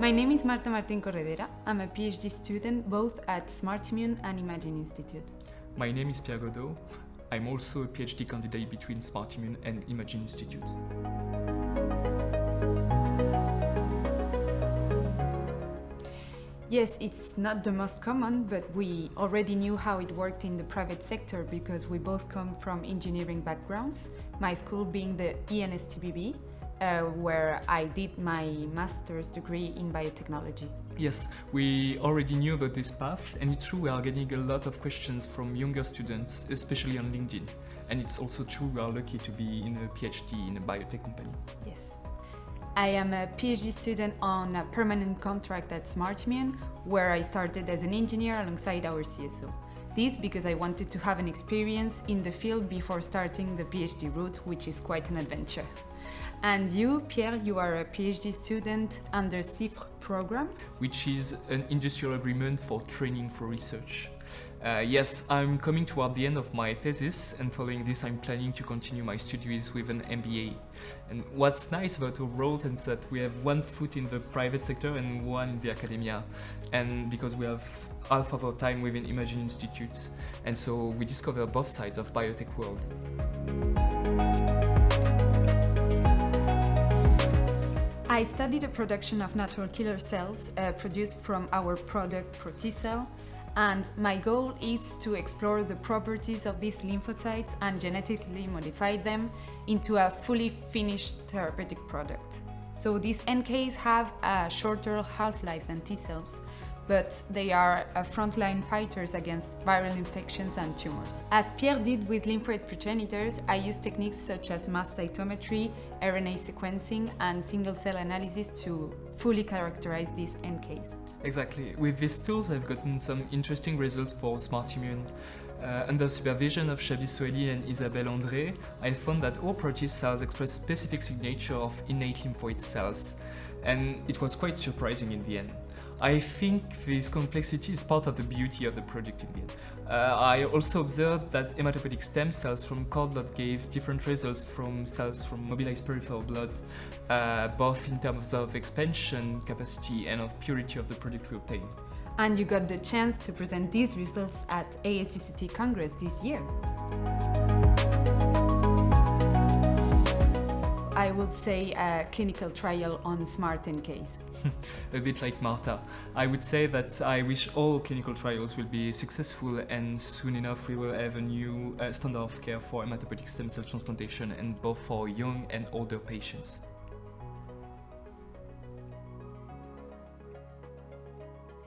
My name is Marta MARTIN-CORREDERA. I'm a PhD student both at SmartImmune and Imagine Institute. My name is Pierre GAUDEAUX. I'm also a PhD candidate between SmartImmune and Imagine Institute. Yes, it's not the most common, but we already knew how it worked in the private sector because we both come from engineering backgrounds, my school being the ENSTBB, where I did my master's degree in biotechnology. Yes, we already knew about this path, and it's true we are getting a lot of questions from younger students, especially on LinkedIn. And it's also true we are lucky to be in a PhD in a biotech company. Yes. I am a PhD student on a permanent contract at SmartImmune, where I started as an engineer alongside our CSO. This because I wanted to have an experience in the field before starting the PhD route, which is quite an adventure. And you, Pierre, you are a PhD student under CIFRE program, which is an industrial agreement for training for research. Yes, I'm coming toward the end of my thesis, and following this I'm planning to continue my studies with an MBA. And what's nice about our roles is that we have one foot in the private sector and one in the academia, and because we have half of our time within Imagine Institute, and so we discover both sides of biotech world. I studied the production of natural killer cells produced from our product ProTcell, and my goal is to explore the properties of these lymphocytes and genetically modify them into a fully finished therapeutic product. So these NKs have a shorter half-life than T cells, but they are frontline fighters against viral infections and tumors. As Pierre did with lymphoid progenitors, I use techniques such as mass cytometry, RNA sequencing, and single-cell analysis to fully characterize these NKs. Exactly. With these tools, I've gotten some interesting results for SmartImmune. Under supervision of Xabi Soeli and Isabelle André, I found that all protease cells express specific signature of innate lymphoid cells, and it was quite surprising in the end. I think this complexity is part of the beauty of the product in the end. I also observed that hematopoietic stem cells from cord blood gave different results from cells from mobilized peripheral blood, both in terms of expansion capacity and of purity of the product we obtained. And you got the chance to present these results at ASGCT Congress this year. I would say a clinical trial on smart NKs. A bit like Marta. I would say that I wish all clinical trials will be successful, and soon enough we will have a new standard of care for hematopoietic stem cell transplantation, and both for young and older patients.